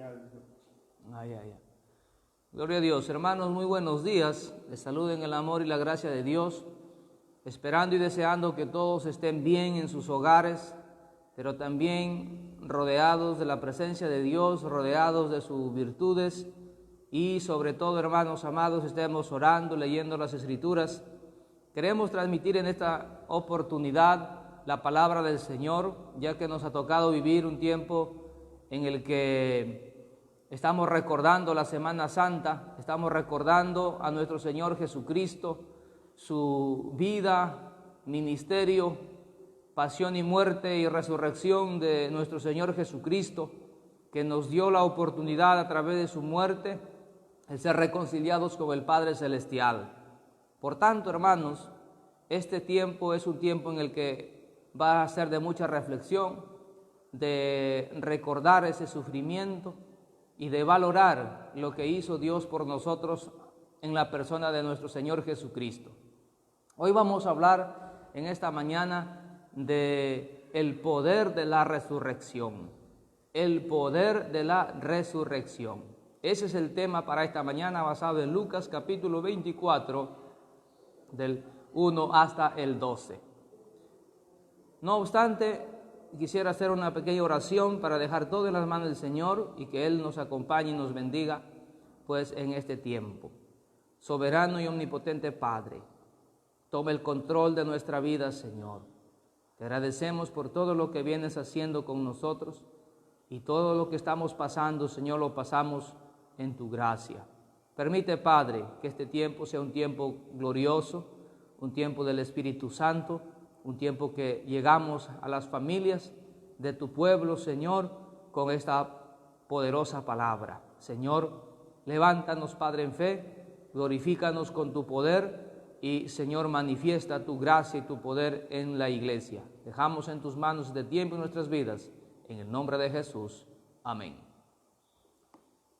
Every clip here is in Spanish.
Ay, ay, ay. Gloria a Dios. Hermanos, muy buenos días. Les saludo en el amor y la gracia de Dios, esperando y deseando que todos estén bien en sus hogares, pero también rodeados de la presencia de Dios, rodeados de sus virtudes y sobre todo, hermanos amados, estemos orando, leyendo las Escrituras. Queremos transmitir en esta oportunidad la palabra del Señor, ya que nos ha tocado vivir un tiempo en el que estamos recordando la Semana Santa, estamos recordando a nuestro Señor Jesucristo, su vida, ministerio, pasión y muerte y resurrección de nuestro Señor Jesucristo, que nos dio la oportunidad a través de su muerte de ser reconciliados con el Padre Celestial. Por tanto, hermanos, este tiempo es un tiempo en el que va a ser de mucha reflexión, de recordar ese sufrimiento y de valorar lo que hizo Dios por nosotros en la persona de nuestro Señor Jesucristo. Hoy vamos a hablar en esta mañana de el poder de la resurrección. El poder de la resurrección. Ese es el tema para esta mañana, basado en Lucas capítulo 24, del 1 hasta el 12. No obstante, quisiera hacer una pequeña oración para dejar todo en las manos del Señor y que Él nos acompañe y nos bendiga, pues en este tiempo. Soberano y omnipotente Padre, toma el control de nuestra vida, Señor. Te agradecemos por todo lo que vienes haciendo con nosotros y todo lo que estamos pasando, Señor, lo pasamos en tu gracia. Permite, Padre, que este tiempo sea un tiempo glorioso, un tiempo del Espíritu Santo, un tiempo que llegamos a las familias de tu pueblo, Señor, con esta poderosa palabra. Señor, levántanos, Padre, en fe, glorifícanos con tu poder y, Señor, manifiesta tu gracia y tu poder en la iglesia. Dejamos en tus manos este tiempo en nuestras vidas, en el nombre de Jesús. Amén.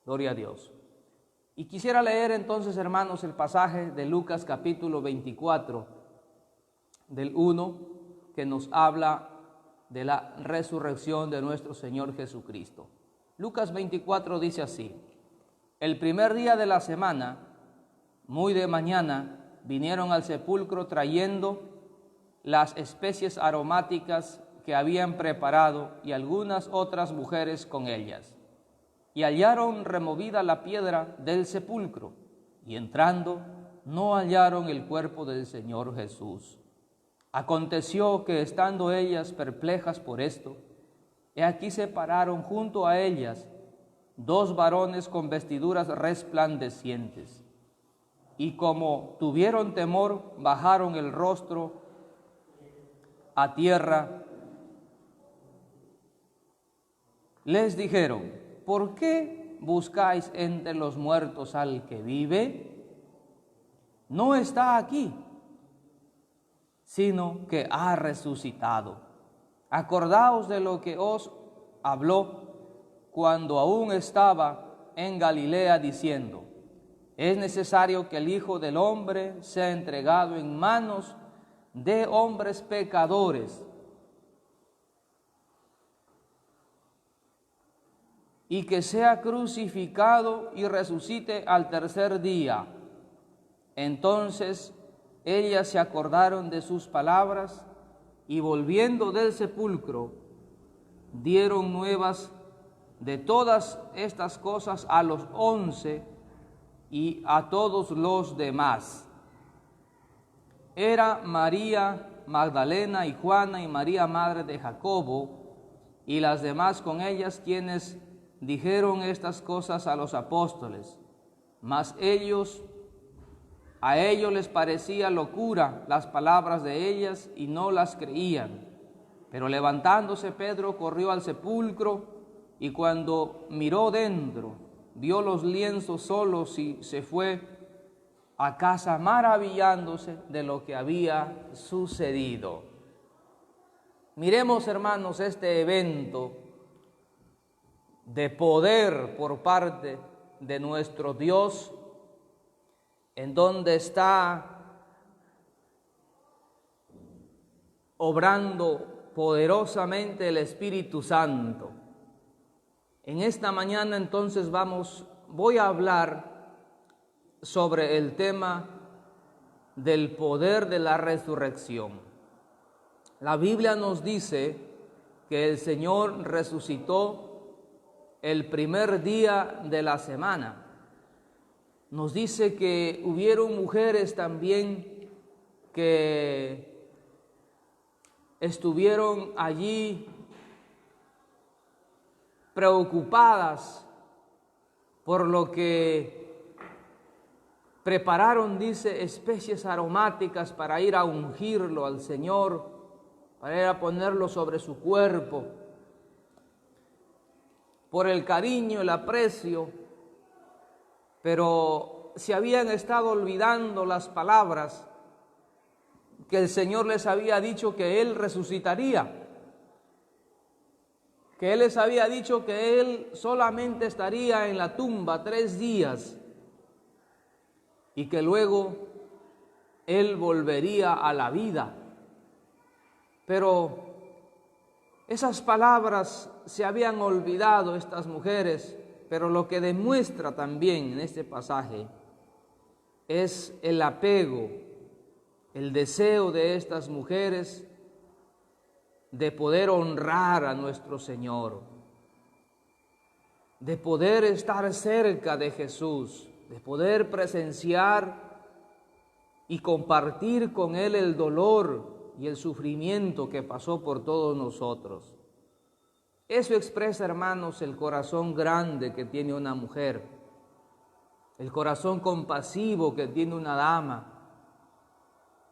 Gloria a Dios. Y quisiera leer entonces, hermanos, el pasaje de Lucas capítulo 24, del 1, que nos habla de la resurrección de nuestro Señor Jesucristo. Lucas 24 dice así: el primer día de la semana, muy de mañana, vinieron al sepulcro trayendo las especies aromáticas que habían preparado y algunas otras mujeres con ellas. Y hallaron removida la piedra del sepulcro, y entrando no hallaron el cuerpo del Señor Jesús. Aconteció que estando ellas perplejas por esto, he aquí se pararon junto a ellas dos varones con vestiduras resplandecientes, y como tuvieron temor, bajaron el rostro a tierra. Les dijeron: ¿por qué buscáis entre los muertos al que vive? No está aquí, sino que ha resucitado. Acordaos de lo que os habló cuando aún estaba en Galilea, diciendo: es necesario que el Hijo del Hombre sea entregado en manos de hombres pecadores, y que sea crucificado y resucite al tercer día. Entonces ellas se acordaron de sus palabras y, volviendo del sepulcro, dieron nuevas de todas estas cosas a los 11 y a todos los demás. Era María Magdalena y Juana y María madre de Jacobo y las demás con ellas, quienes dijeron estas cosas a los apóstoles, mas a ellos les parecía locura las palabras de ellas y no las creían. Pero levantándose Pedro corrió al sepulcro y cuando miró dentro, vio los lienzos solos y se fue a casa maravillándose de lo que había sucedido. Miremos, hermanos, este evento de poder por parte de nuestro Dios, en donde está obrando poderosamente el Espíritu Santo, En esta mañana entonces voy a hablar sobre el tema del poder de la resurrección. La Biblia nos dice que el Señor resucitó el primer día de la semana. Nos dice que hubieron mujeres también que estuvieron allí preocupadas por lo que prepararon, dice, especies aromáticas para ir a ungirlo al Señor, para ir a ponerlo sobre su cuerpo, por el cariño, el aprecio, pero se habían estado olvidando las palabras que el Señor les había dicho que Él resucitaría, que Él les había dicho que Él solamente estaría en la tumba 3 días y que luego Él volvería a la vida. Pero esas palabras se habían olvidado estas mujeres, pero lo que demuestra también en este pasaje es el apego, el deseo de estas mujeres de poder honrar a nuestro Señor, de poder estar cerca de Jesús, de poder presenciar y compartir con Él el dolor y el sufrimiento que pasó por todos nosotros. Eso expresa, hermanos, el corazón grande que tiene una mujer, el corazón compasivo que tiene una dama,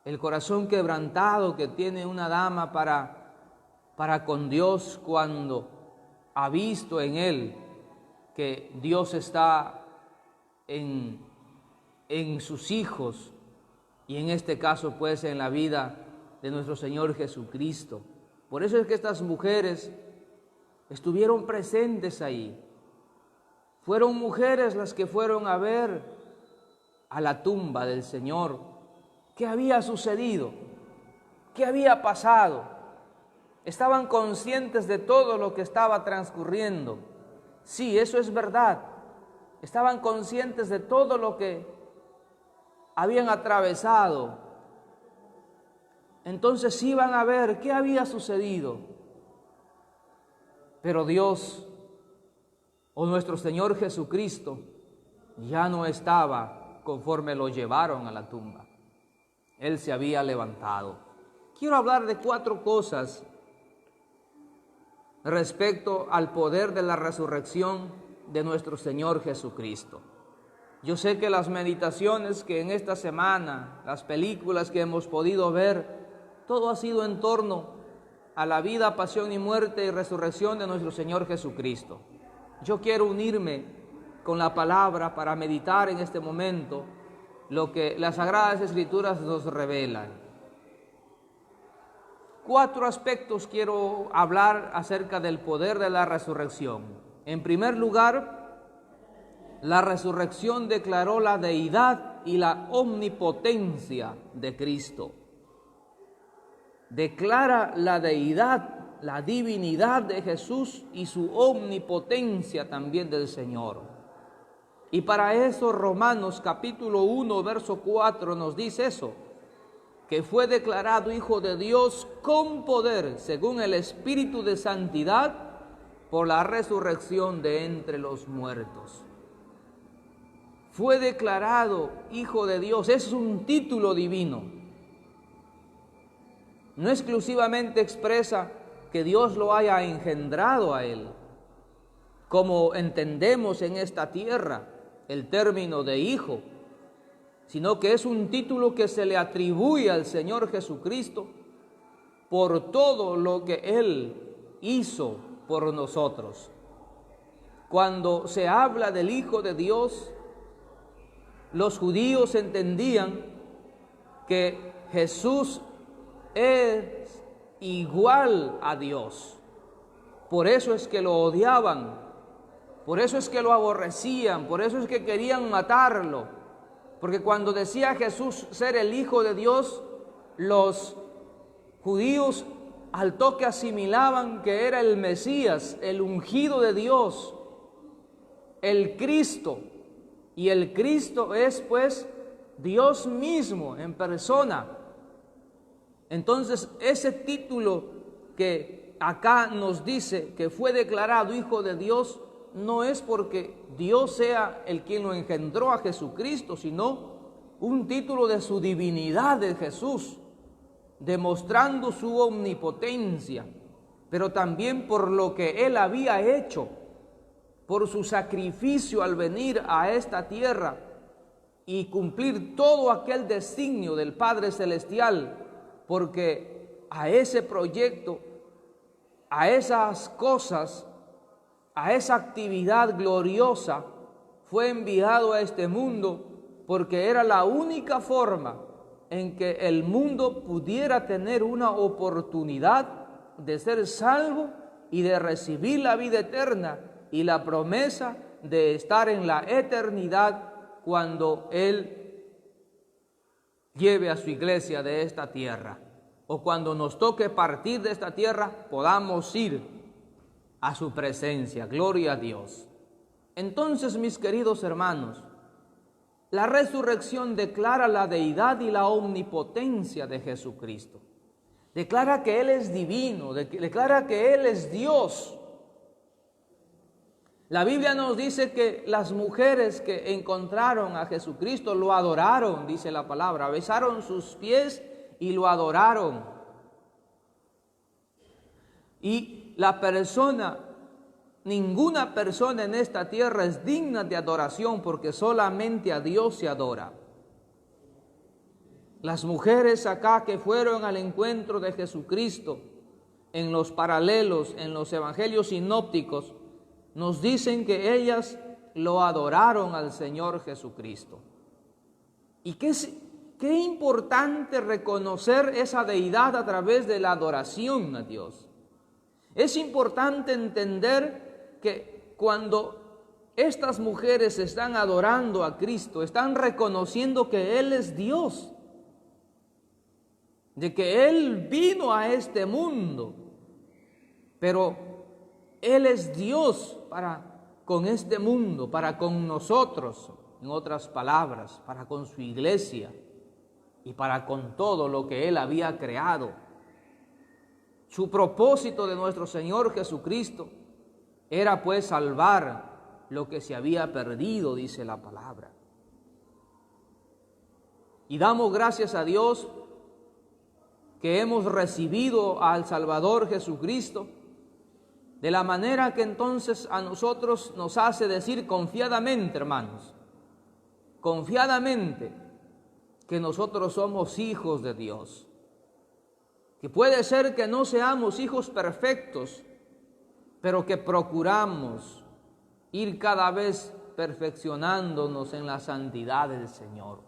el corazón quebrantado que tiene una dama para con Dios cuando ha visto en Él que Dios está en sus hijos y en este caso pues en la vida de nuestro Señor Jesucristo. Por eso es que estas mujeres estuvieron presentes ahí. Fueron mujeres las que fueron a ver a la tumba del Señor. ¿Qué había sucedido? ¿Qué había pasado? Estaban conscientes de todo lo que estaba transcurriendo. Sí, eso es verdad. Estaban conscientes de todo lo que habían atravesado. Entonces iban a ver qué había sucedido. Pero Dios, o nuestro Señor Jesucristo, ya no estaba conforme lo llevaron a la tumba. Él se había levantado. Quiero hablar de 4 cosas respecto al poder de la resurrección de nuestro Señor Jesucristo. Yo sé que las meditaciones que en esta semana, las películas que hemos podido ver, todo ha sido en torno a la vida, pasión y muerte y resurrección de nuestro Señor Jesucristo. Yo quiero unirme con la palabra para meditar en este momento lo que las Sagradas Escrituras nos revelan. 4 aspectos quiero hablar acerca del poder de la resurrección. En primer lugar, la resurrección declaró la deidad y la omnipotencia de Cristo. Declara la deidad, la divinidad de Jesús y su omnipotencia también del Señor. Y para eso Romanos capítulo 1, verso 4 nos dice eso, que fue declarado Hijo de Dios con poder, según el Espíritu de Santidad, por la resurrección de entre los muertos. Fue declarado Hijo de Dios, es un título divino. No exclusivamente expresa que Dios lo haya engendrado a Él, como entendemos en esta tierra el término de hijo, sino que es un título que se le atribuye al Señor Jesucristo por todo lo que Él hizo por nosotros. Cuando se habla del Hijo de Dios, los judíos entendían que Jesús es igual a Dios. Por eso es que lo odiaban, por eso es que lo aborrecían, por eso es que querían matarlo. Porque cuando decía Jesús ser el Hijo de Dios, los judíos al toque asimilaban que era el Mesías, el ungido de Dios, el Cristo. Y el Cristo es pues Dios mismo en persona. Entonces ese título que acá nos dice que fue declarado Hijo de Dios, no es porque Dios sea el quien lo engendró a Jesucristo, sino un título de su divinidad de Jesús, demostrando su omnipotencia, pero también por lo que Él había hecho, por su sacrificio al venir a esta tierra y cumplir todo aquel designio del Padre Celestial, porque a ese proyecto, a esas cosas, a esa actividad gloriosa fue enviado a este mundo, porque era la única forma en que el mundo pudiera tener una oportunidad de ser salvo y de recibir la vida eterna y la promesa de estar en la eternidad cuando Él lleve a su iglesia de esta tierra, o cuando nos toque partir de esta tierra podamos ir a su presencia. Gloria a Dios. Entonces, mis queridos hermanos, la resurrección declara la deidad y la omnipotencia de Jesucristo. Declara que Él es divino, declara que Él es Dios. La Biblia nos dice que las mujeres que encontraron a Jesucristo lo adoraron, dice la palabra, besaron sus pies y lo adoraron. Y la persona, ninguna persona en esta tierra es digna de adoración, porque solamente a Dios se adora. Las mujeres acá que fueron al encuentro de Jesucristo en los paralelos, en los evangelios sinópticos, nos dicen que ellas lo adoraron al Señor Jesucristo. Y qué importante reconocer esa deidad a través de la adoración a Dios. Es importante entender que cuando estas mujeres están adorando a Cristo, están reconociendo que Él es Dios, de que Él vino a este mundo, pero Él es Dios para con este mundo, para con nosotros, en otras palabras, para con su iglesia y para con todo lo que Él había creado. Su propósito de nuestro Señor Jesucristo era pues salvar lo que se había perdido, dice la palabra. Y damos gracias a Dios que hemos recibido al Salvador Jesucristo, de la manera que entonces a nosotros nos hace decir confiadamente, hermanos, confiadamente, que nosotros somos hijos de Dios. Que puede ser que no seamos hijos perfectos, pero que procuramos ir cada vez perfeccionándonos en la santidad del Señor.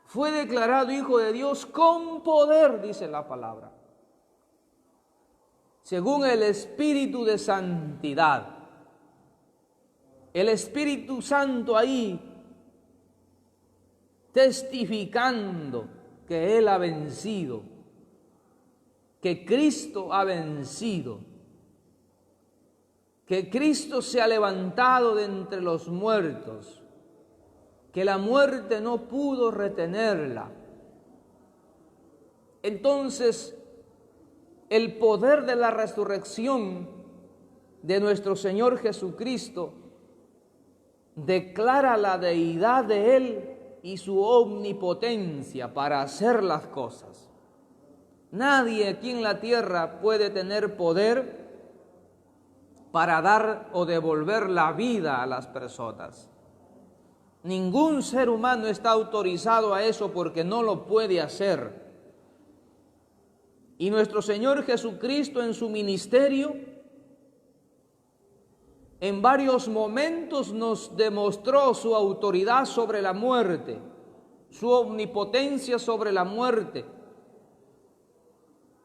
Fue declarado Hijo de Dios con poder, dice la palabra, según el Espíritu de santidad. El Espíritu Santo ahí testificando que Él ha vencido, que Cristo ha vencido, que Cristo se ha levantado de entre los muertos, que la muerte no pudo retenerla. Entonces, el poder de la resurrección de nuestro Señor Jesucristo declara la deidad de Él y su omnipotencia para hacer las cosas. Nadie aquí en la tierra puede tener poder para dar o devolver la vida a las personas. Ningún ser humano está autorizado a eso porque no lo puede hacer. Y nuestro Señor Jesucristo en su ministerio, en varios momentos nos demostró su autoridad sobre la muerte, su omnipotencia sobre la muerte,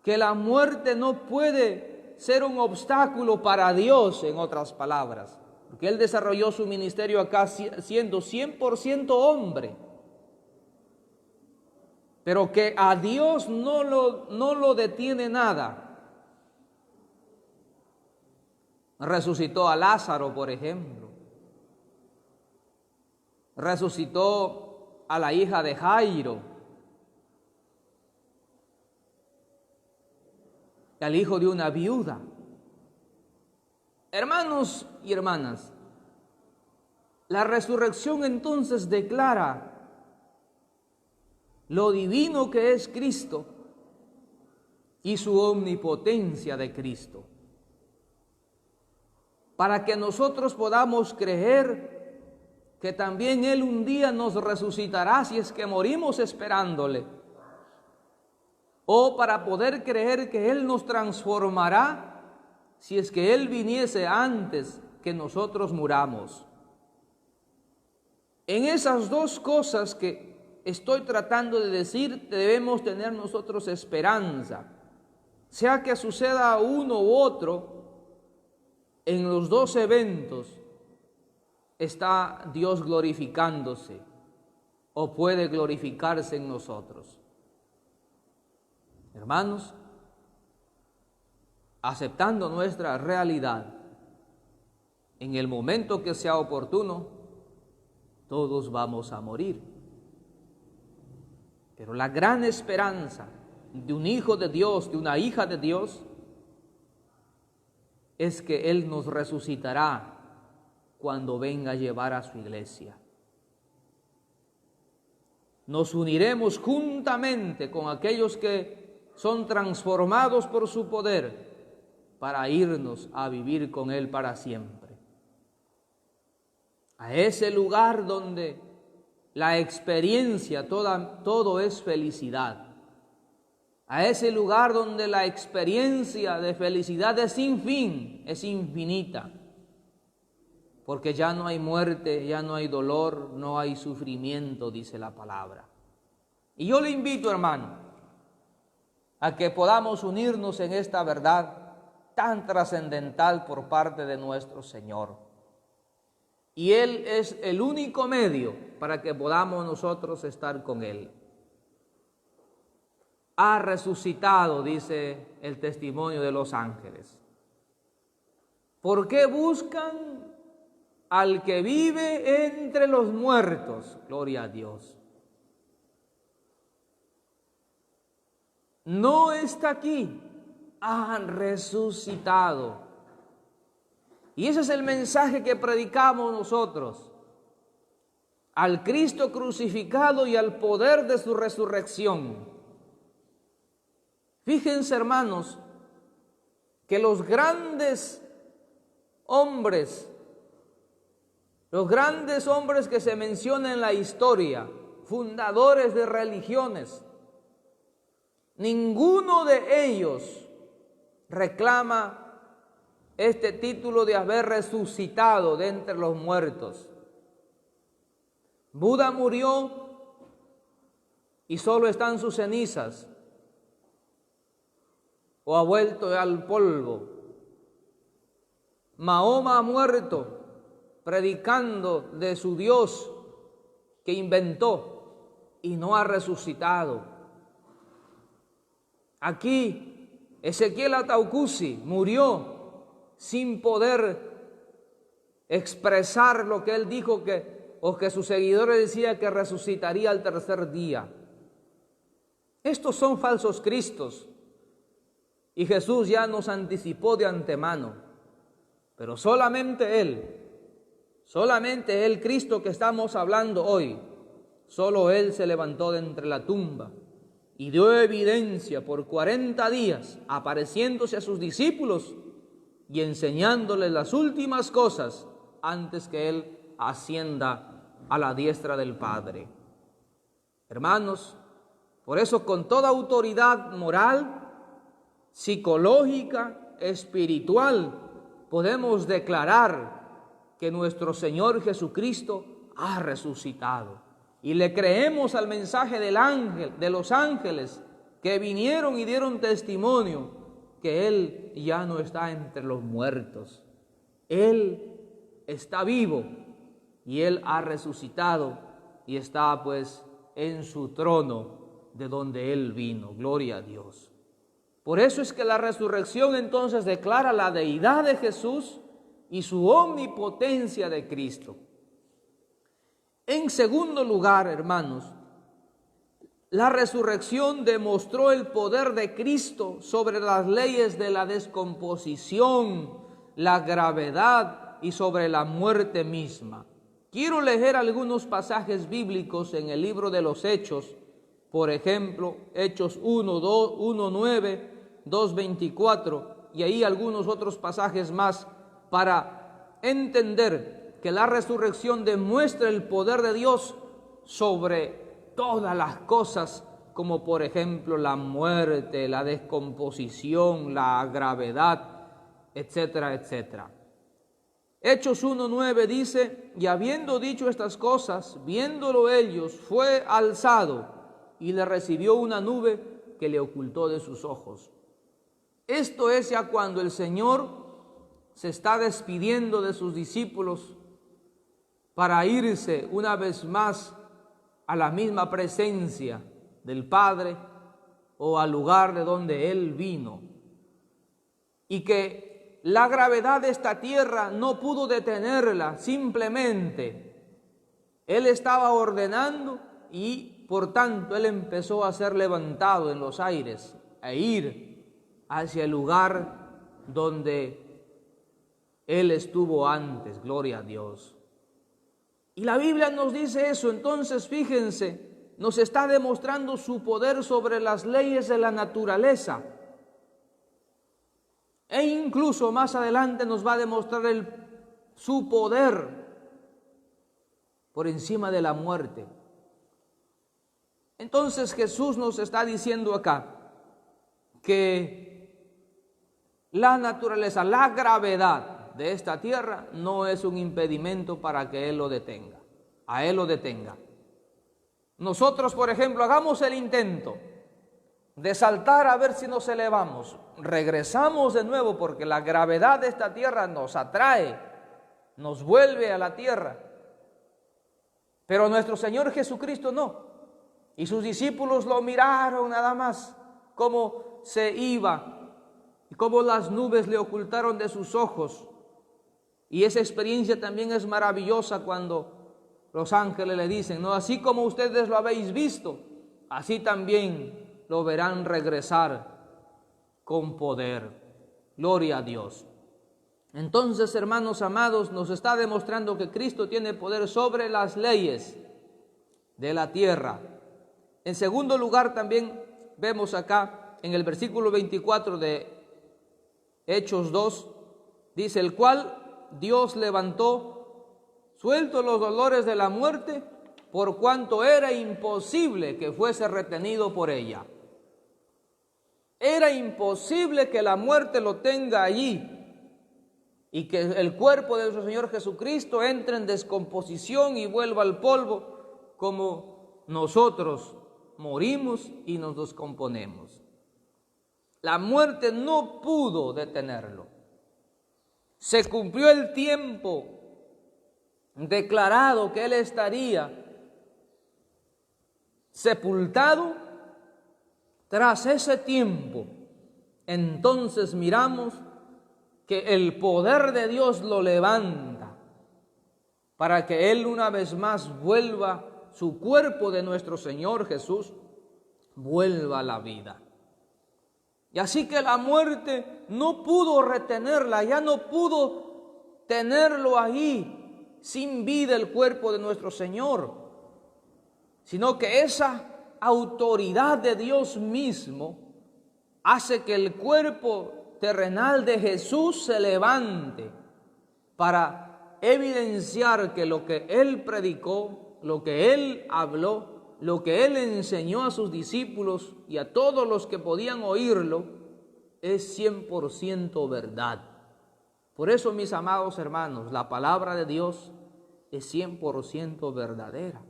que la muerte no puede ser un obstáculo para Dios, en otras palabras, porque Él desarrolló su ministerio acá siendo 100% hombre, pero que a Dios no lo detiene nada. Resucitó a Lázaro, por ejemplo. resucitó a la hija de Jairo, y al hijo de una viuda. Hermanos y hermanas, la resurrección entonces declara lo divino que es Cristo y su omnipotencia de Cristo, para que nosotros podamos creer que también Él un día nos resucitará si es que morimos esperándole, o para poder creer que Él nos transformará si es que Él viniese antes que nosotros muramos. En esas dos cosas que estoy tratando de decir, debemos tener nosotros esperanza. Sea que suceda uno u otro, en los dos eventos está Dios glorificándose o puede glorificarse en nosotros. Hermanos, aceptando nuestra realidad, en el momento que sea oportuno, todos vamos a morir. Pero la gran esperanza de un hijo de Dios, de una hija de Dios, es que Él nos resucitará cuando venga a llevar a su iglesia. Nos uniremos juntamente con aquellos que son transformados por su poder para irnos a vivir con Él para siempre. A ese lugar donde la experiencia, todo es felicidad. A ese lugar donde la experiencia de felicidad es sin fin, es infinita. Porque ya no hay muerte, ya no hay dolor, no hay sufrimiento, dice la palabra. Y yo le invito, hermano, a que podamos unirnos en esta verdad tan trascendental por parte de nuestro Señor. Y Él es el único medio para que podamos nosotros estar con Él. Ha resucitado, dice el testimonio de los ángeles. ¿Por qué buscan al que vive entre los muertos? Gloria a Dios. No está aquí, ha resucitado. Y ese es el mensaje que predicamos nosotros, al Cristo crucificado y al poder de su resurrección. Fíjense, hermanos, que los grandes hombres que se mencionan en la historia, fundadores de religiones, ninguno de ellos reclama este título de haber resucitado de entre los muertos. Buda murió y solo están sus cenizas, o ha vuelto al polvo. Mahoma ha muerto predicando de su Dios que inventó y no ha resucitado. Aquí Ezequiel Ataucusi murió sin poder expresar lo que él dijo que sus seguidores decían que resucitaría al tercer día. Estos son falsos cristos y Jesús ya nos anticipó de antemano, pero solamente Él, Cristo que estamos hablando hoy, solo Él se levantó de entre la tumba y dio evidencia por 40 días, apareciéndose a sus discípulos y enseñándoles las últimas cosas antes que Él ascienda a la diestra del Padre. Hermanos, por eso con toda autoridad moral, psicológica, espiritual, podemos declarar que nuestro Señor Jesucristo ha resucitado. Y le creemos al mensaje de los ángeles que vinieron y dieron testimonio que Él ya no está entre los muertos. Él está vivo y Él ha resucitado y está pues en su trono de donde Él vino. Gloria a Dios. Por eso es que la resurrección entonces declara la deidad de Jesús y su omnipotencia de Cristo. En segundo lugar, hermanos, la resurrección demostró el poder de Cristo sobre las leyes de la descomposición, la gravedad y sobre la muerte misma. Quiero leer algunos pasajes bíblicos en el libro de los Hechos, por ejemplo, Hechos 1:9, 2:24, y ahí algunos otros pasajes más para entender que la resurrección demuestra el poder de Dios sobre todas las cosas, como por ejemplo la muerte, la descomposición, la gravedad, etcétera, etcétera. Hechos 1:9 dice: y habiendo dicho estas cosas, viéndolo ellos, fue alzado y le recibió una nube que le ocultó de sus ojos. Esto es ya cuando el Señor se está despidiendo de sus discípulos para irse una vez más a la misma presencia del Padre o al lugar de donde Él vino. Y que la gravedad de esta tierra no pudo detenerla, simplemente Él estaba ordenando y por tanto Él empezó a ser levantado en los aires, a ir hacia el lugar donde Él estuvo antes. Gloria a Dios. Y la Biblia nos dice eso. Entonces, fíjense, nos está demostrando su poder sobre las leyes de la naturaleza. E incluso más adelante nos va a demostrar su poder por encima de la muerte. Entonces Jesús nos está diciendo acá que la naturaleza, la gravedad de esta tierra no es un impedimento para que Él lo detenga, a Él lo detenga. Nosotros, por ejemplo, hagamos el intento de saltar a ver si nos elevamos, regresamos de nuevo porque la gravedad de esta tierra nos atrae, nos vuelve a la tierra. Pero nuestro Señor Jesucristo no. Y sus discípulos lo miraron nada más, cómo se iba y cómo las nubes le ocultaron de sus ojos. Y esa experiencia también es maravillosa cuando los ángeles le dicen, no, así como ustedes lo habéis visto, así también lo verán regresar con poder. Gloria a Dios. Entonces, hermanos amados, nos está demostrando que Cristo tiene poder sobre las leyes de la tierra. En segundo lugar, también vemos acá en el versículo 24 de Hechos 2, dice, el cual Dios levantó, suelto los dolores de la muerte, por cuanto era imposible que fuese retenido por ella. Era imposible que la muerte lo tenga allí y que el cuerpo de nuestro Señor Jesucristo entre en descomposición y vuelva al polvo, como nosotros morimos y nos descomponemos. La muerte no pudo detenerlo. Se cumplió el tiempo declarado que Él estaría sepultado. Tras ese tiempo, entonces miramos que el poder de Dios lo levanta para que Él una vez más vuelva, su cuerpo de nuestro Señor Jesús vuelva a la vida. Y así que la muerte no pudo retenerla, ya no pudo tenerlo ahí sin vida el cuerpo de nuestro Señor, sino que esa autoridad de Dios mismo hace que el cuerpo terrenal de Jesús se levante para evidenciar que lo que Él predicó, lo que Él habló, lo que Él enseñó a sus discípulos y a todos los que podían oírlo es 100% verdad. Por eso, mis amados hermanos, la palabra de Dios es 100% verdadera.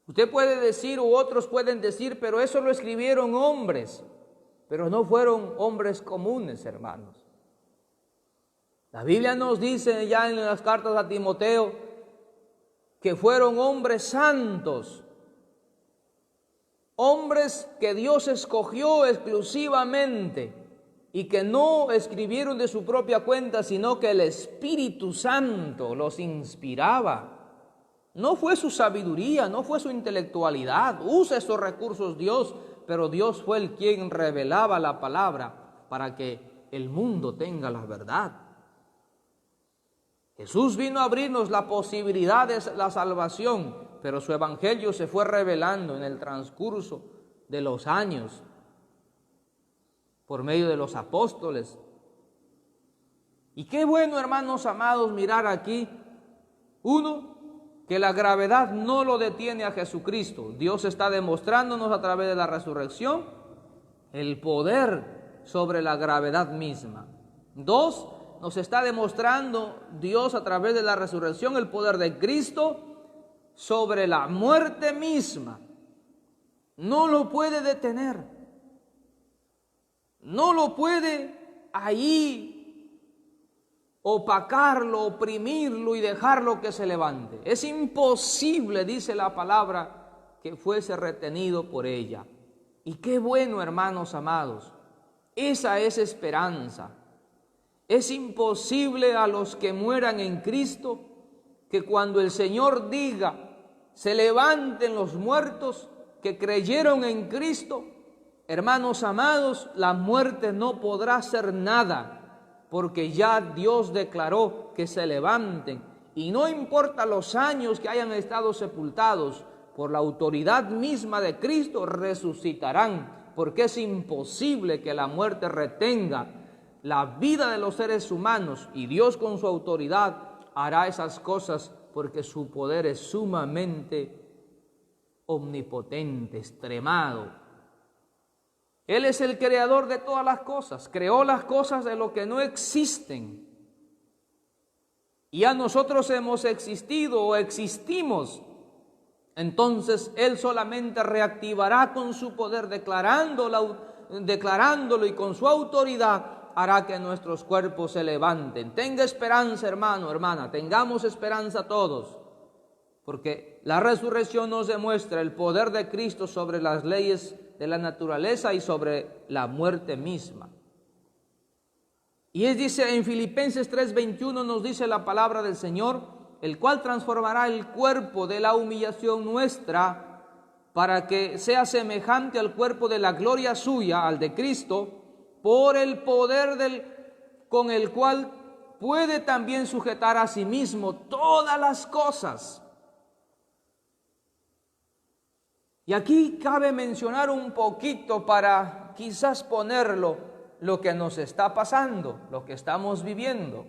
Usted puede decir, u otros pueden decir, pero eso lo escribieron hombres, pero no fueron hombres comunes, hermanos. La Biblia nos dice ya en las cartas a Timoteo que fueron hombres santos, hombres que Dios escogió exclusivamente y que no escribieron de su propia cuenta, sino que el Espíritu Santo los inspiraba. No fue su sabiduría, no fue su intelectualidad. Usa esos recursos Dios, pero Dios fue el quien revelaba la palabra para que el mundo tenga la verdad. Jesús vino a abrirnos la posibilidad de la salvación, pero su evangelio se fue revelando en el transcurso de los años por medio de los apóstoles. Y qué bueno, hermanos amados, mirar aquí, uno, que la gravedad no lo detiene a Jesucristo. Dios está demostrándonos a través de la resurrección el poder sobre la gravedad misma. Dos, nos está demostrando Dios a través de la resurrección el poder de Cristo sobre la muerte misma. No lo puede detener. No lo puede ahí opacarlo, oprimirlo y dejarlo que se levante. Es imposible, dice la palabra, que fuese retenido por ella. Y qué bueno, hermanos amados, esa es esperanza. Es imposible a los que mueran en Cristo que cuando el Señor diga, se levanten los muertos que creyeron en Cristo, hermanos amados, la muerte no podrá hacer nada, porque ya Dios declaró que se levanten. Y no importa los años que hayan estado sepultados, por la autoridad misma de Cristo resucitarán, porque es imposible que la muerte retenga la vida de los seres humanos, y Dios con su autoridad hará esas cosas porque su poder es sumamente omnipotente, extremado. Él es el creador de todas las cosas, creó las cosas de lo que no existen. Y a nosotros hemos existido o existimos. Entonces Él solamente reactivará con su poder, declarándolo y con su autoridad hará que nuestros cuerpos se levanten. Tenga esperanza, hermano, hermana, tengamos esperanza todos, porque la resurrección nos demuestra el poder de Cristo sobre las leyes de la naturaleza y sobre la muerte misma. Y Él dice en Filipenses 3:21, nos dice la palabra del Señor, el cual transformará el cuerpo de la humillación nuestra para que sea semejante al cuerpo de la gloria suya, al de Cristo, por el poder con el cual puede también sujetar a sí mismo todas las cosas. Y aquí cabe mencionar un poquito para quizás ponerlo lo que nos está pasando, lo que estamos viviendo.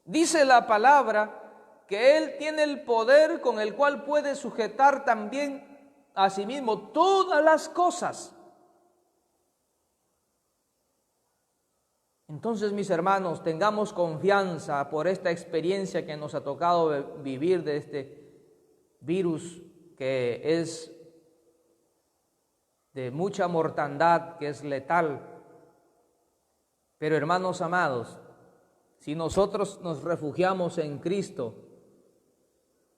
Dice la palabra que Él tiene el poder con el cual puede sujetar también a sí mismo todas las cosas. Entonces, mis hermanos, tengamos confianza por esta experiencia que nos ha tocado vivir de este virus que es de mucha mortandad, que es letal. Pero, hermanos amados, si nosotros nos refugiamos en Cristo,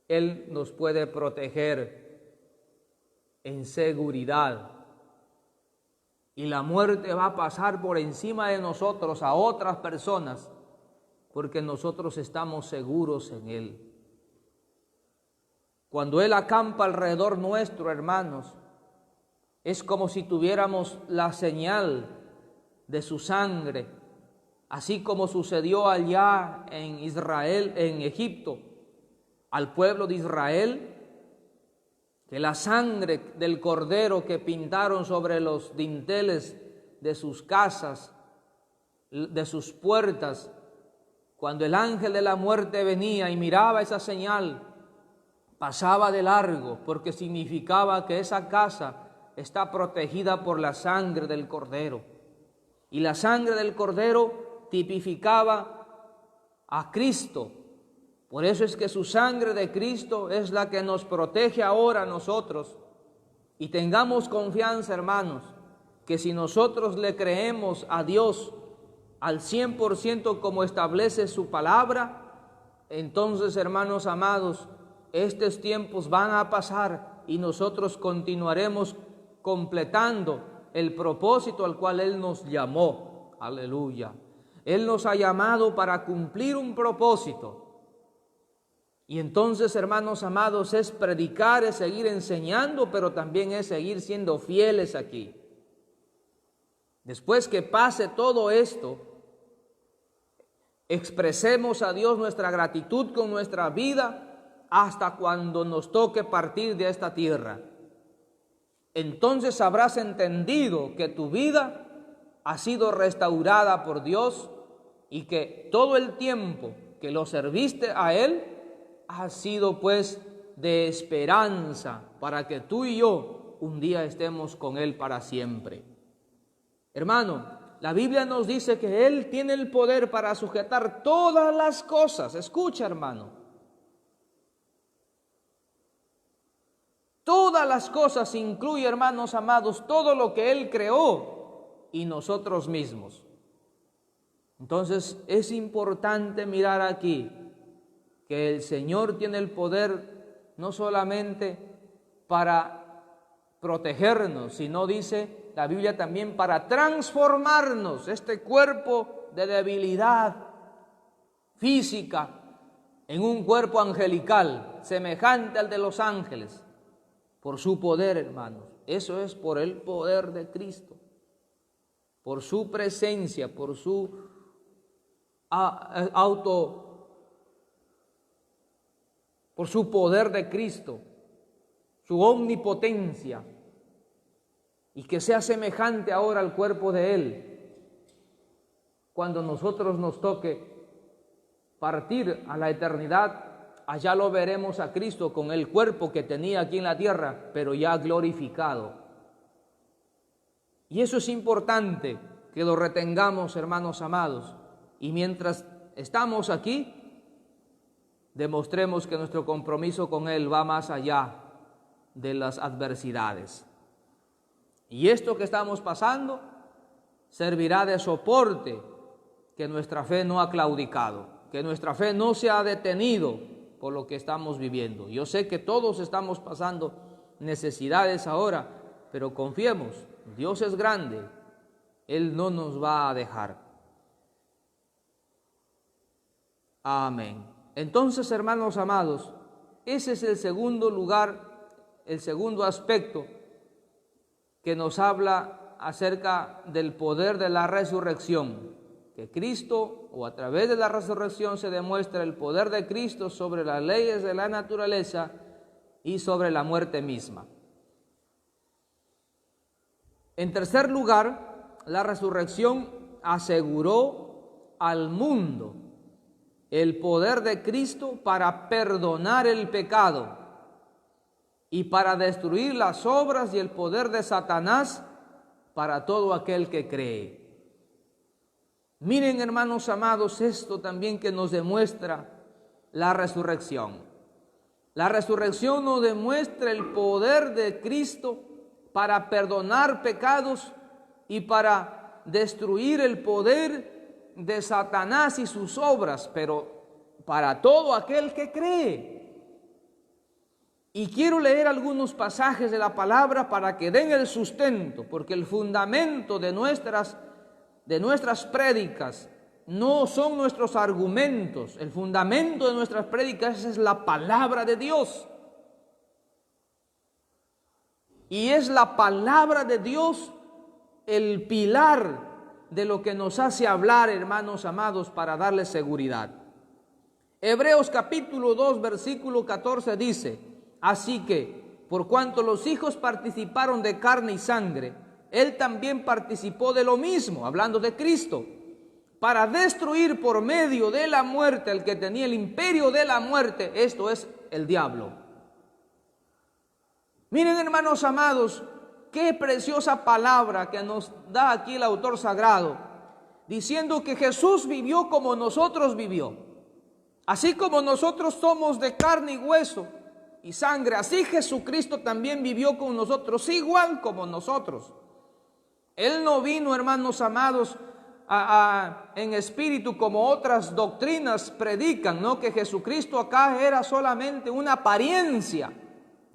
Él nos puede proteger en seguridad. Y la muerte va a pasar por encima de nosotros a otras personas, porque nosotros estamos seguros en Él. Cuando Él acampa alrededor nuestro, hermanos, es como si tuviéramos la señal de su sangre, así como sucedió allá en Israel, en Egipto, al pueblo de Israel, que la sangre del cordero que pintaron sobre los dinteles de sus casas, de sus puertas, cuando el ángel de la muerte venía y miraba esa señal, pasaba de largo, porque significaba que esa casa está protegida por la sangre del cordero. Y la sangre del cordero tipificaba a Cristo. Por eso es que su sangre de Cristo es la que nos protege ahora a nosotros. Y tengamos confianza, hermanos, que si nosotros le creemos a Dios al 100% como establece su palabra, entonces, hermanos amados, estos tiempos van a pasar y nosotros continuaremos completando el propósito al cual Él nos llamó. Aleluya. Él nos ha llamado para cumplir un propósito. Y entonces, hermanos amados, es predicar, es seguir enseñando, pero también es seguir siendo fieles aquí. Después que pase todo esto, expresemos a Dios nuestra gratitud con nuestra vida hasta cuando nos toque partir de esta tierra. Entonces habrás entendido que tu vida ha sido restaurada por Dios y que todo el tiempo que lo serviste a Él ha sido pues de esperanza para que tú y yo un día estemos con Él para siempre. Hermano, la Biblia nos dice que Él tiene el poder para sujetar todas las cosas. Escucha, hermano. Todas las cosas incluye, hermanos amados, todo lo que Él creó y nosotros mismos. Entonces es importante mirar aquí que el Señor tiene el poder no solamente para protegernos, sino dice la Biblia también para transformarnos este cuerpo de debilidad física en un cuerpo angelical, semejante al de los ángeles, por su poder, hermanos. Eso es por el poder de Cristo, por su presencia, por su por su poder de Cristo, su omnipotencia, y que sea semejante ahora al cuerpo de Él. Cuando nosotros nos toque partir a la eternidad, allá lo veremos a Cristo con el cuerpo que tenía aquí en la tierra, pero ya glorificado. Y eso es importante que lo retengamos, hermanos amados. Y mientras estamos aquí, demostremos que nuestro compromiso con Él va más allá de las adversidades. Y esto que estamos pasando servirá de soporte, que nuestra fe no ha claudicado, que nuestra fe no se ha detenido por lo que estamos viviendo. Yo sé que todos estamos pasando necesidades ahora, pero confiemos, Dios es grande, Él no nos va a dejar. Amén. Entonces, hermanos amados, ese es el segundo lugar, el segundo aspecto que nos habla acerca del poder de la resurrección. Que Cristo, o a través de la resurrección, se demuestra el poder de Cristo sobre las leyes de la naturaleza y sobre la muerte misma. En tercer lugar, la resurrección aseguró al mundo el poder de Cristo para perdonar el pecado y para destruir las obras y el poder de Satanás para todo aquel que cree. Miren, hermanos amados, esto también que nos demuestra la resurrección. La resurrección nos demuestra el poder de Cristo para perdonar pecados y para destruir el poder de Satanás y sus obras, pero para todo aquel que cree. Y quiero leer algunos pasajes de la palabra para que den el sustento, porque el fundamento de nuestras prédicas no son nuestros argumentos. El fundamento de nuestras prédicas es la palabra de Dios. Y es la palabra de Dios el pilar de lo que nos hace hablar, hermanos amados, para darles seguridad. Hebreos capítulo 2, versículo 14 dice: así que, por cuanto los hijos participaron de carne y sangre, Él también participó de lo mismo, hablando de Cristo, para destruir por medio de la muerte al que tenía el imperio de la muerte, esto es, el diablo. Miren, hermanos amados, qué preciosa palabra que nos da aquí el autor sagrado, diciendo que Jesús vivió como nosotros vivió. Así como nosotros somos de carne y hueso y sangre, así Jesucristo también vivió con nosotros, igual como nosotros. Él no vino, hermanos amados, en espíritu como otras doctrinas predican, ¿no? Que Jesucristo acá era solamente una apariencia,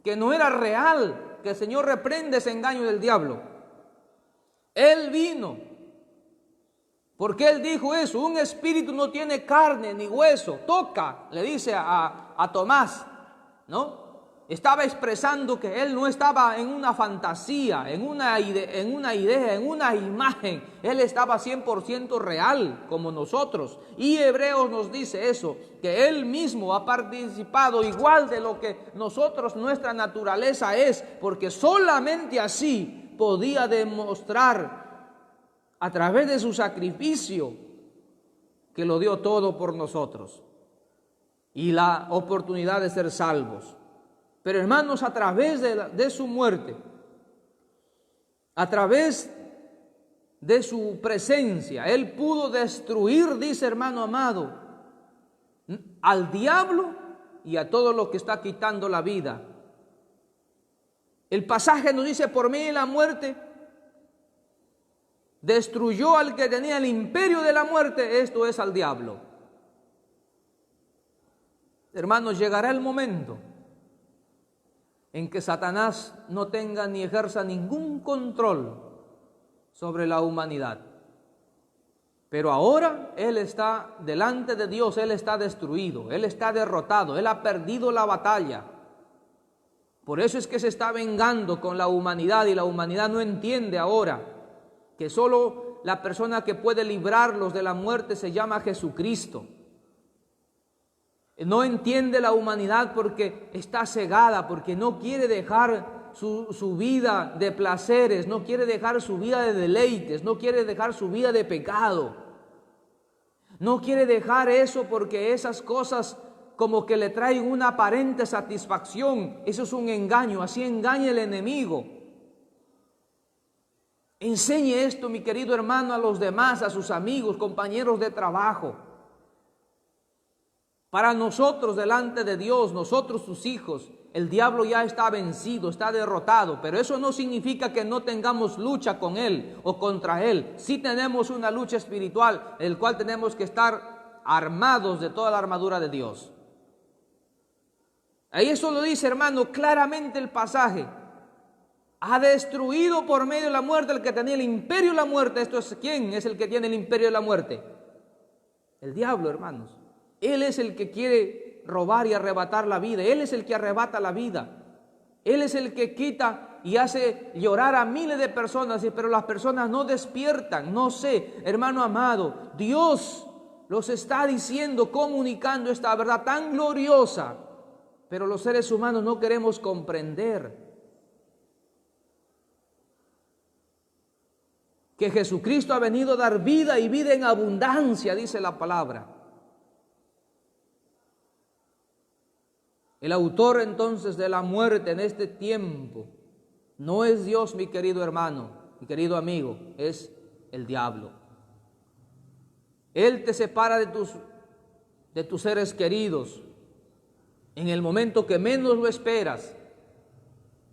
que no era real, que el Señor reprende ese engaño del diablo. Él vino Porque él dijo eso, un espíritu no tiene carne ni hueso, toca, le dice a Tomás, ¿no? Estaba expresando que él no estaba en una fantasía, en una idea, en una imagen. Él estaba 100% real como nosotros. Y Hebreos nos dice eso, que él mismo ha participado igual de lo que nosotros, nuestra naturaleza es, porque solamente así podía demostrar a través de su sacrificio que lo dio todo por nosotros y la oportunidad de ser salvos. Pero hermanos, a través de su muerte, a través de su presencia, Él pudo destruir, dice hermano amado, al diablo y a todo lo que está quitando la vida. El pasaje nos dice, por medio de la muerte, destruyó al que tenía el imperio de la muerte, esto es al diablo. Hermanos, llegará el momento en que Satanás no tenga ni ejerza ningún control sobre la humanidad. Pero ahora él está delante de Dios, él está destruido, él está derrotado, él ha perdido la batalla. Por eso es que se está vengando con la humanidad y la humanidad no entiende ahora que solo la persona que puede librarlos de la muerte se llama Jesucristo. No entiende la humanidad porque está cegada, porque no quiere dejar su vida de placeres, no quiere dejar su vida de deleites, no quiere dejar su vida de pecado. No quiere dejar eso porque esas cosas como que le traen una aparente satisfacción. Eso es un engaño, así engaña el enemigo. Enseñe esto, mi querido hermano, a los demás, a sus amigos, compañeros de trabajo. Para nosotros delante de Dios, nosotros sus hijos, el diablo ya está vencido, está derrotado, pero eso no significa que no tengamos lucha con él o contra él. Sí tenemos una lucha espiritual, en la cual tenemos que estar armados de toda la armadura de Dios. Ahí eso lo dice, hermano, claramente el pasaje. Ha destruido por medio de la muerte el que tenía el imperio de la muerte. Esto es, ¿quién es el que tiene el imperio de la muerte? El diablo, hermanos. Él es el que quiere robar y arrebatar la vida. Él es el que arrebata la vida. Él es el que quita y hace llorar a miles de personas, pero las personas no despiertan. No sé, hermano amado, Dios los está diciendo, comunicando esta verdad tan gloriosa, pero los seres humanos no queremos comprender que Jesucristo ha venido a dar vida y vida en abundancia, dice la palabra. El autor entonces de la muerte en este tiempo no es Dios, mi querido hermano, mi querido amigo, es el diablo. Él te separa de tus seres queridos en el momento que menos lo esperas,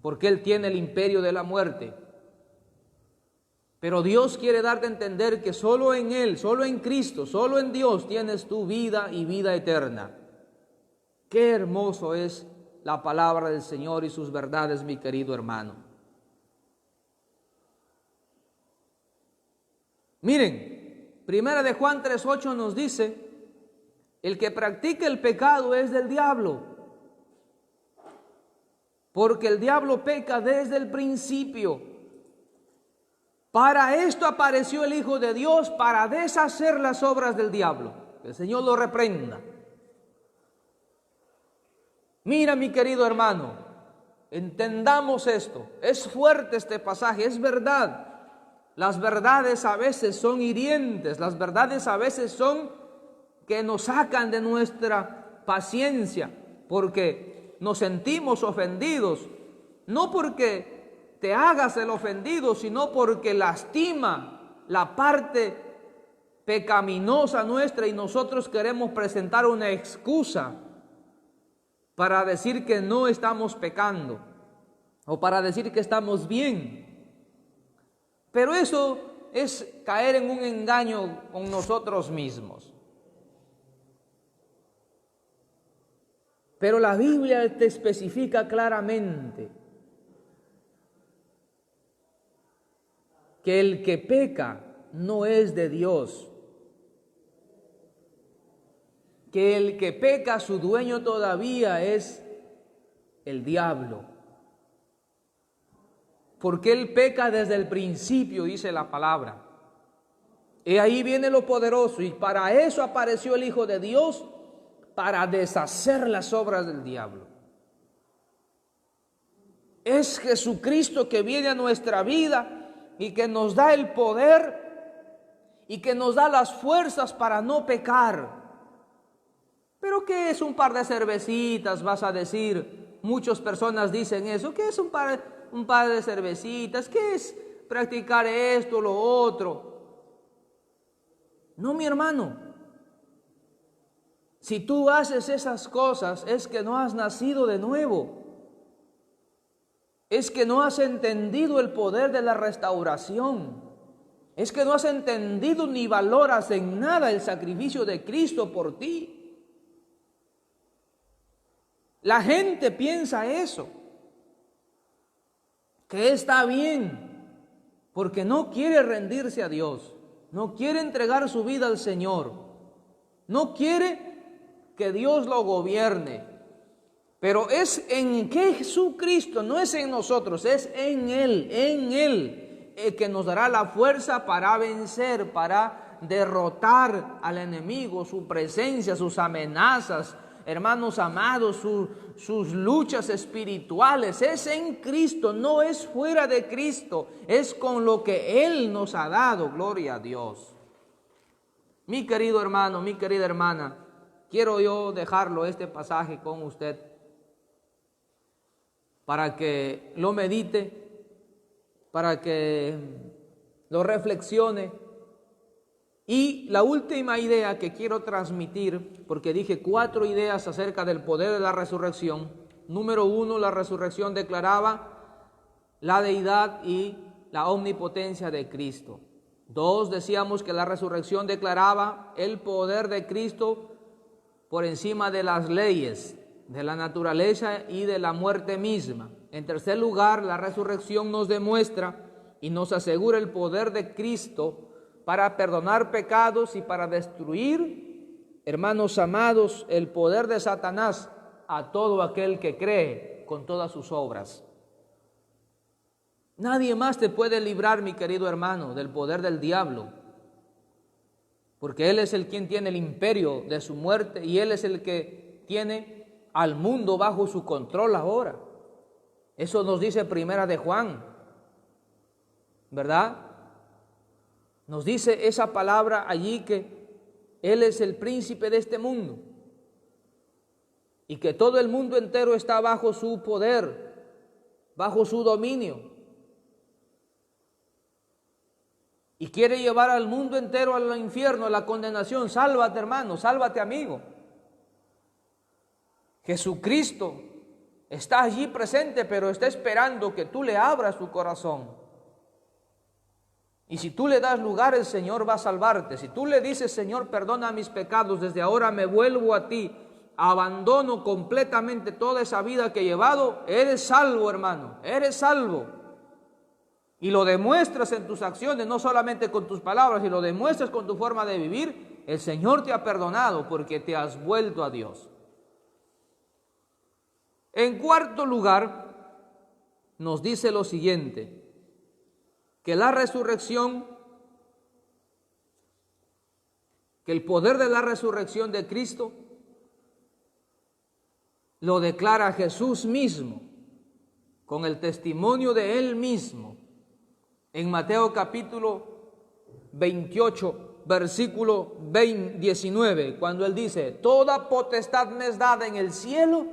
porque él tiene el imperio de la muerte. Pero Dios quiere darte a entender que solo en Él, solo en Cristo, solo en Dios tienes tu vida y vida eterna. Qué hermoso es la palabra del Señor y sus verdades, mi querido hermano. Miren, Primera de Juan 3:8 nos dice, el que practica el pecado es del diablo, porque el diablo peca desde el principio. Para esto apareció el Hijo de Dios, para deshacer las obras del diablo. Que el Señor lo reprenda. Mira, mi querido hermano, entendamos esto. Es fuerte este pasaje, es verdad. Las verdades a veces son hirientes, las verdades a veces son que nos sacan de nuestra paciencia, porque nos sentimos ofendidos, no porque te hagas el ofendido, sino porque lastima la parte pecaminosa nuestra y nosotros queremos presentar una excusa para decir que no estamos pecando o para decir que estamos bien. Pero eso es caer en un engaño con nosotros mismos. Pero la Biblia te especifica claramente que el que peca no es de Dios, que el que peca, su dueño todavía es el diablo. Porque él peca desde el principio, dice la palabra. Y ahí viene lo poderoso, y para eso apareció el Hijo de Dios, para deshacer las obras del diablo. Es Jesucristo que viene a nuestra vida y que nos da el poder y que nos da las fuerzas para no pecar. ¿Pero qué es un par de cervecitas? Vas a decir, muchas personas dicen eso. ¿Qué es un par de cervecitas? ¿Qué es practicar esto, lo otro? No, mi hermano. Si tú haces esas cosas, es que no has nacido de nuevo. Es que no has entendido el poder de la restauración. Es que no has entendido ni valoras en nada el sacrificio de Cristo por ti. La gente piensa eso, que está bien, porque no quiere rendirse a Dios, no quiere entregar su vida al Señor, no quiere que Dios lo gobierne. Pero es en Jesucristo, no es en nosotros, es en Él, el que nos dará la fuerza para vencer, para derrotar al enemigo, su presencia, sus amenazas, hermanos amados, sus luchas espirituales. Es en Cristo, no es fuera de Cristo, es con lo que Él nos ha dado, gloria a Dios. Mi querido hermano, mi querida hermana, quiero yo dejarlo este pasaje con usted para que lo medite, para que lo reflexione. Y la última idea que quiero transmitir, porque dije 4 ideas acerca del poder de la resurrección. Número 1, la resurrección declaraba la deidad y la omnipotencia de Cristo. 2, decíamos que la resurrección declaraba el poder de Cristo por encima de las leyes, de la naturaleza y de la muerte misma. En tercer lugar, la resurrección nos demuestra y nos asegura el poder de Cristo para perdonar pecados y para destruir, hermanos amados, el poder de Satanás a todo aquel que cree con todas sus obras. Nadie más te puede librar, mi querido hermano, del poder del diablo, porque él es el quien tiene el imperio de su muerte y él es el que tiene al mundo bajo su control ahora. Eso nos dice Primera de Juan, ¿verdad? Nos dice esa palabra allí que Él es el príncipe de este mundo y que todo el mundo entero está bajo su poder, bajo su dominio. Y quiere llevar al mundo entero al infierno, a la condenación. Sálvate, hermano, sálvate, amigo. Jesucristo está allí presente, pero está esperando que tú le abras tu corazón. Y si tú le das lugar, el Señor va a salvarte. Si tú le dices, Señor, perdona mis pecados, desde ahora me vuelvo a ti, abandono completamente toda esa vida que he llevado, eres salvo, hermano, eres salvo. Y lo demuestras en tus acciones, no solamente con tus palabras, y lo demuestras con tu forma de vivir, el Señor te ha perdonado porque te has vuelto a Dios. En cuarto lugar, nos dice lo siguiente, que la resurrección, que el poder de la resurrección de Cristo lo declara Jesús mismo, con el testimonio de Él mismo, en Mateo capítulo 28, versículo 19, cuando Él dice, toda potestad me es dada en el cielo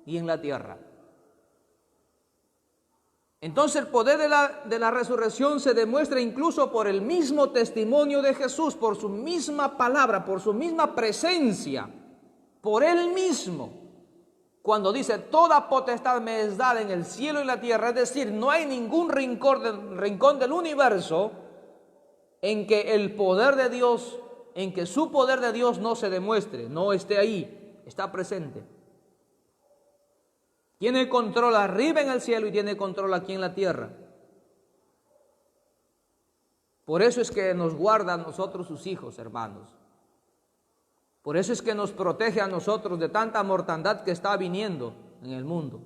y en la tierra. Entonces el poder de la resurrección se demuestra incluso por el mismo testimonio de Jesús, por su misma palabra, por su misma presencia, por Él mismo. Cuando dice, toda potestad me es dada en el cielo y la tierra, es decir, no hay ningún rincón del universo en que el poder de Dios, en que su poder de Dios no se demuestre, no esté ahí, está presente. Tiene control arriba en el cielo y tiene control aquí en la tierra. Por eso es que nos guarda a nosotros sus hijos, hermanos. Por eso es que nos protege a nosotros de tanta mortandad que está viniendo en el mundo.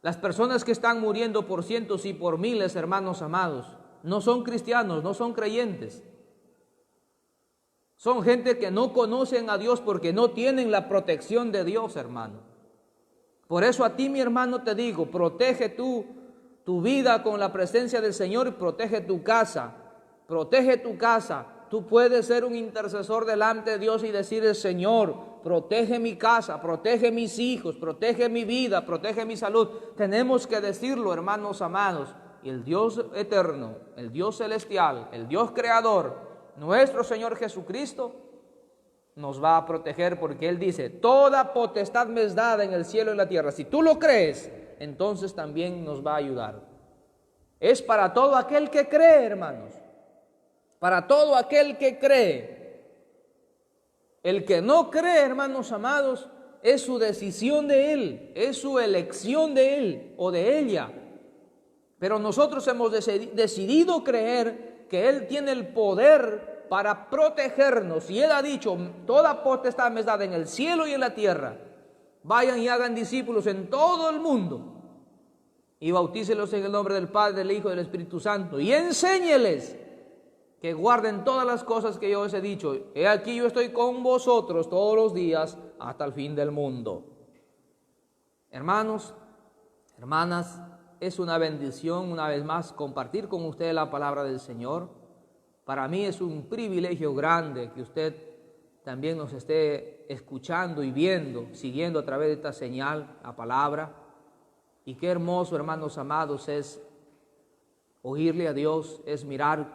Las personas que están muriendo por cientos y por miles, hermanos amados, no son cristianos, no son creyentes. Son gente que no conocen a Dios porque no tienen la protección de Dios, hermano. Por eso a ti, mi hermano, te digo, protege tu vida con la presencia del Señor y protege tu casa. Protege tu casa. Tú puedes ser un intercesor delante de Dios y decirle: Señor, protege mi casa, protege mis hijos, protege mi vida, protege mi salud. Tenemos que decirlo, hermanos amados. Y el Dios eterno, el Dios celestial, el Dios creador, nuestro Señor Jesucristo, nos va a proteger, porque Él dice: toda potestad me es dada en el cielo y en la tierra. Si tú lo crees, entonces también nos va a ayudar. Es para todo aquel que cree, hermanos. Para todo aquel que cree. El que no cree, hermanos amados, es su decisión de él, es su elección de él o de ella. Pero nosotros hemos decidido creer que Él tiene el poder para protegernos. Y Él ha dicho: toda potestad me es dada en el cielo y en la tierra. Vayan y hagan discípulos en todo el mundo y bautícelos en el nombre del Padre, del Hijo y del Espíritu Santo, y enséñeles que guarden todas las cosas que yo os he dicho. He aquí, yo estoy con vosotros todos los días hasta el fin del mundo. Hermanos, hermanas, es una bendición una vez más compartir con ustedes la palabra del Señor. Para mí es un privilegio grande que usted también nos esté escuchando y viendo, siguiendo a través de esta señal, la palabra. Y qué hermoso, hermanos amados, es oírle a Dios, es mirar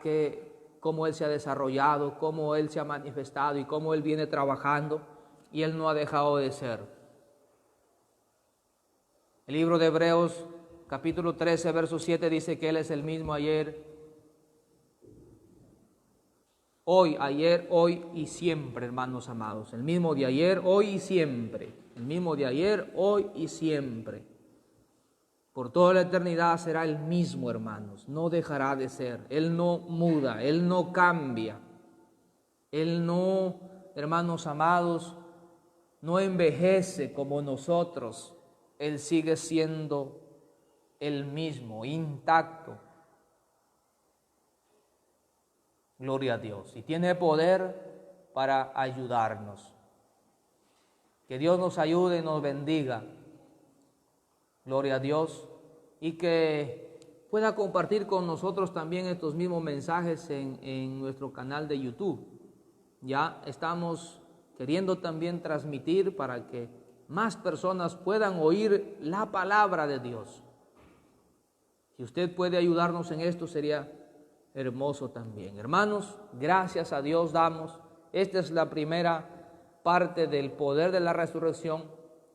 cómo Él se ha desarrollado, cómo Él se ha manifestado y cómo Él viene trabajando, y Él no ha dejado de ser. El libro de Hebreos, capítulo 13, verso 7, dice que Él es el mismo ayer, hoy y siempre, hermanos amados. El mismo de ayer, hoy y siempre. El mismo de ayer, hoy y siempre. Por toda la eternidad será el mismo, hermanos. No dejará de ser. Él no muda, Él no cambia. Él no, hermanos amados, no envejece como nosotros. Él sigue siendo el mismo, intacto. Gloria a Dios. Y tiene poder para ayudarnos. Que Dios nos ayude y nos bendiga. Gloria a Dios. Y que pueda compartir con nosotros también estos mismos mensajes en nuestro canal de YouTube. Ya estamos queriendo también transmitir para que más personas puedan oír la palabra de Dios. Si usted puede ayudarnos en esto, sería hermoso también. Hermanos, gracias a Dios damos. Esta es la primera parte del poder de la resurrección.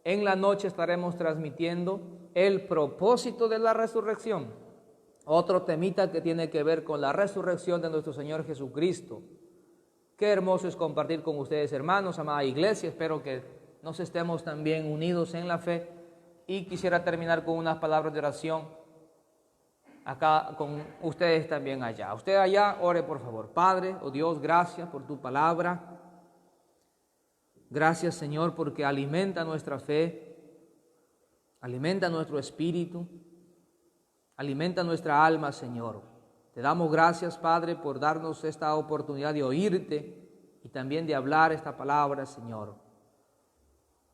En la noche estaremos transmitiendo el propósito de la resurrección. Otro temita que tiene que ver con la resurrección de nuestro Señor Jesucristo. Qué hermoso es compartir con ustedes, hermanos, amada iglesia. Espero que nos estemos también unidos en la fe. Y quisiera terminar con unas palabras de oración acá con ustedes también allá. Usted allá, ore por favor. Padre, oh Dios, gracias por tu palabra. Gracias, Señor, porque alimenta nuestra fe, alimenta nuestro espíritu, alimenta nuestra alma, Señor. Te damos gracias, Padre, por darnos esta oportunidad de oírte y también de hablar esta palabra, Señor.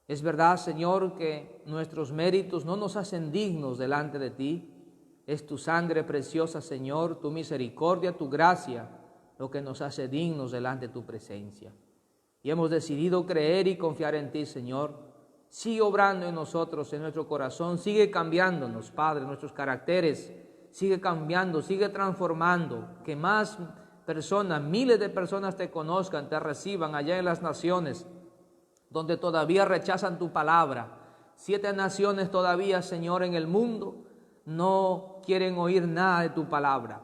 Es verdad, Señor, que nuestros méritos no nos hacen dignos delante de ti. Es tu sangre preciosa, Señor, tu misericordia, tu gracia, lo que nos hace dignos delante de tu presencia. Y hemos decidido creer y confiar en ti, Señor. Sigue obrando en nosotros, en nuestro corazón. Sigue cambiándonos, Padre, nuestros caracteres. Sigue cambiando, sigue transformando. Que más personas, miles de personas te conozcan, te reciban allá en las naciones donde todavía rechazan tu palabra. 7 naciones todavía, Señor, en el mundo no quieren oír nada de tu palabra.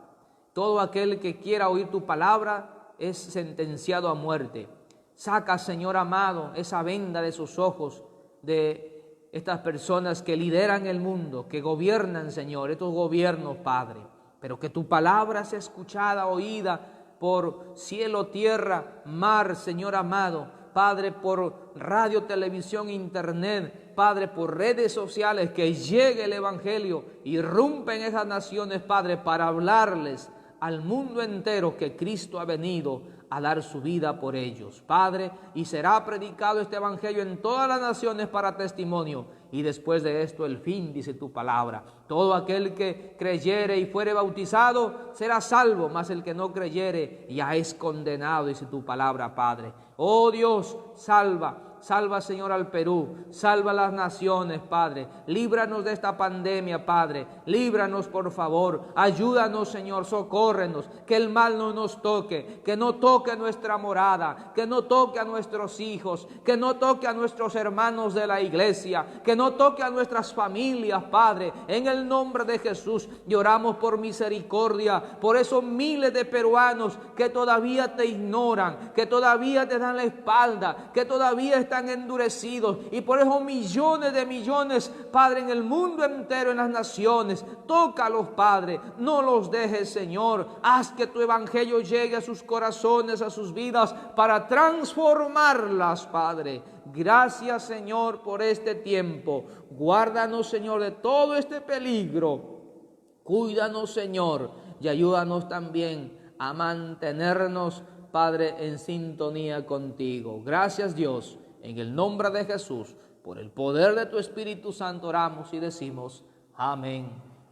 Todo aquel que quiera oír tu palabra es sentenciado a muerte. Saca, Señor amado, esa venda de sus ojos de estas personas que lideran el mundo, que gobiernan, Señor, estos gobiernos, Padre. Pero que tu palabra sea escuchada, oída por cielo, tierra, mar, Señor amado. Padre, por radio, televisión, internet, Padre, por redes sociales, que llegue el Evangelio, irrumpe en esas naciones, Padre, para hablarles al mundo entero que Cristo ha venido a dar su vida por ellos, Padre, y será predicado este Evangelio en todas las naciones para testimonio, y después de esto el fin, dice tu palabra. Todo aquel que creyere y fuere bautizado será salvo, mas el que no creyere ya es condenado, dice tu palabra, Padre. Oh Dios, salva, Señor, al Perú, salva a las naciones, Padre, líbranos de esta pandemia, Padre, líbranos por favor, ayúdanos, Señor, socórrenos, que el mal no nos toque, que no toque nuestra morada, que no toque a nuestros hijos, que no toque a nuestros hermanos de la iglesia, que no toque a nuestras familias, Padre, en el nombre de Jesús. Y oramos por misericordia, por esos miles de peruanos que todavía te ignoran, que todavía te dan la espalda, que todavía están endurecidos, y por esos millones de millones, Padre, en el mundo entero, en las naciones. Tócalos, Padre, no los dejes, Señor. Haz que tu evangelio llegue a sus corazones, a sus vidas, para transformarlas, Padre. Gracias, Señor, por este tiempo. Guárdanos, Señor, de todo este peligro. Cuídanos, Señor, y ayúdanos también a mantenernos, Padre, en sintonía contigo. Gracias, Dios. En el nombre de Jesús, por el poder de tu Espíritu Santo, oramos y decimos amén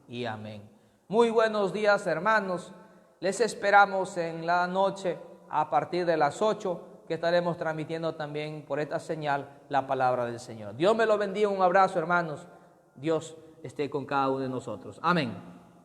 y amén. Muy buenos días, hermanos. Les esperamos en la noche a partir de las 8, que estaremos transmitiendo también por esta señal la palabra del Señor. Dios me lo bendiga. Un abrazo, hermanos. Dios esté con cada uno de nosotros. Amén.